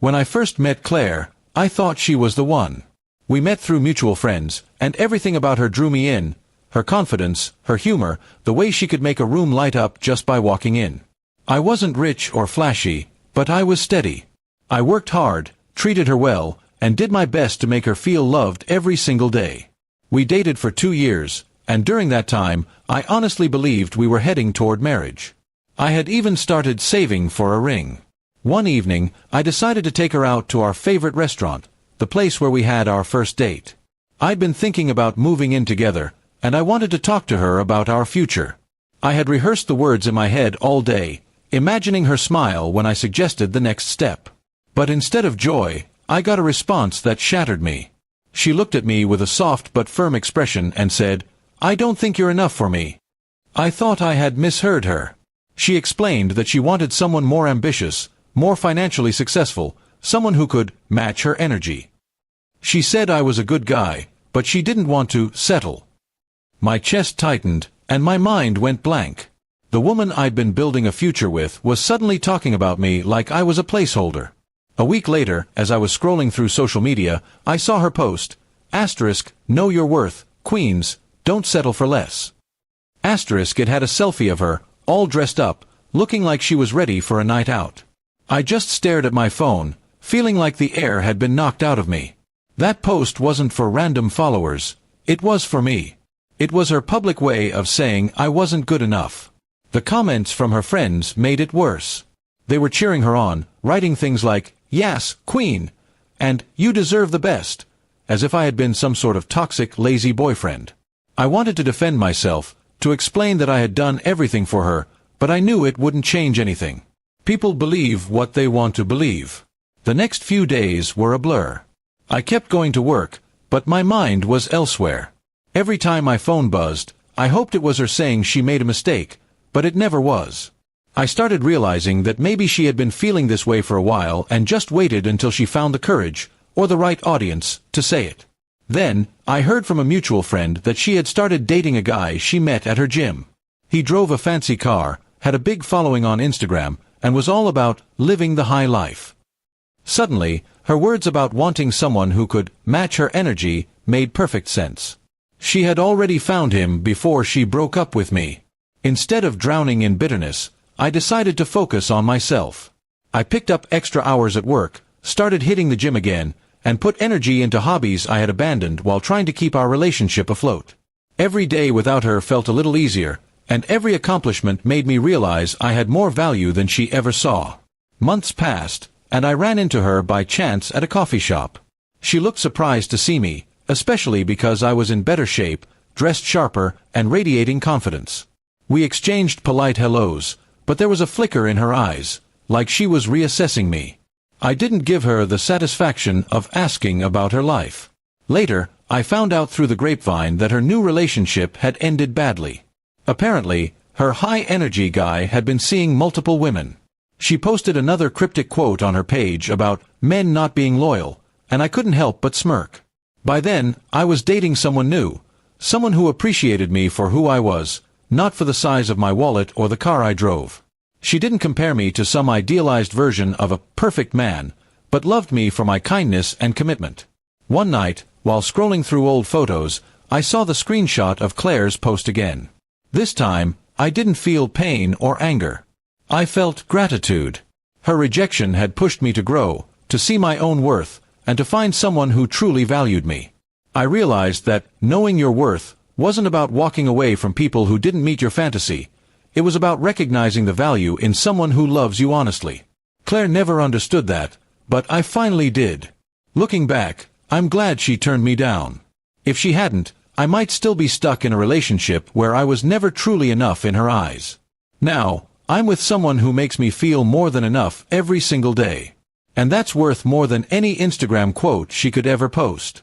When I first met Claire, I thought she was the one. We met through mutual friends, and everything about her drew me in. Her confidence, her humor, the way she could make a room light up just by walking in. I wasn't rich or flashy, but I was steady. I worked hard, treated her well, and did my best to make her feel loved every single day. We dated for 2 years, and during that time, I honestly believed we were heading toward marriage. I had even started saving for a ring. One evening, I decided to take her out to our favorite restaurant, the place where we had our first date. I'd been thinking about moving in together, and I wanted to talk to her about our future. I had rehearsed the words in my head all day, imagining her smile when I suggested the next step. But instead of joy, I got a response that shattered me. She looked at me with a soft but firm expression and said, "I don't think you're enough for me." I thought I had misheard her. She explained that she wanted someone more ambitious, more financially successful, someone who could match her energy. She said I was a good guy, but she didn't want to settle. My chest tightened, and my mind went blank. The woman I'd been building a future with was suddenly talking about me like I was a placeholder. A week later, as I was scrolling through social media, I saw her post, "Know your worth, Queens, don't settle for less." It had a selfie of her, all dressed up, looking like she was ready for a night out. I just stared at my phone, feeling like the air had been knocked out of me. That post wasn't for random followers, it was for me. It was her public way of saying I wasn't good enough. The comments from her friends made it worse. They were cheering her on, writing things like, "Yes, Queen," and "You deserve the best," as if I had been some sort of toxic, lazy boyfriend. I wanted to defend myself, to explain that I had done everything for her, but I knew it wouldn't change anything. People believe what they want to believe. The next few days were a blur. I kept going to work, but my mind was elsewhere. Every time my phone buzzed, I hoped it was her saying she made a mistake, but it never was. I started realizing that maybe she had been feeling this way for a while and just waited until she found the courage, or the right audience, to say it. Then, I heard from a mutual friend that she had started dating a guy she met at her gym. He drove a fancy car, had a big following on Instagram, and was all about living the high life. Suddenly, her words about wanting someone who could match her energy made perfect sense. She had already found him before she broke up with me. Instead of drowning in bitterness, I decided to focus on myself. I picked up extra hours at work, started hitting the gym again, and put energy into hobbies I had abandoned while trying to keep our relationship afloat. Every day without her felt a little easier, and every accomplishment made me realize I had more value than she ever saw. Months passed, and I ran into her by chance at a coffee shop. She looked surprised to see me, especially because I was in better shape, dressed sharper, and radiating confidence. We exchanged polite hellos, but there was a flicker in her eyes, like she was reassessing me. I didn't give her the satisfaction of asking about her life. Later, I found out through the grapevine that her new relationship had ended badly. Apparently, her high-energy guy had been seeing multiple women. She posted another cryptic quote on her page about men not being loyal, and I couldn't help but smirk. By then, I was dating someone new, someone who appreciated me for who I was, not for the size of my wallet or the car I drove. She didn't compare me to some idealized version of a perfect man, but loved me for my kindness and commitment. One night, while scrolling through old photos, I saw the screenshot of Claire's post again. This time, I didn't feel pain or anger. I felt gratitude. Her rejection had pushed me to grow, to see my own worth, and to find someone who truly valued me. I realized that knowing your worth wasn't about walking away from people who didn't meet your fantasy. It was about recognizing the value in someone who loves you honestly. Claire never understood that, but I finally did. Looking back, I'm glad she turned me down. If she hadn't, I might still be stuck in a relationship where I was never truly enough in her eyes. Now, I'm with someone who makes me feel more than enough every single day. And that's worth more than any Instagram quote she could ever post.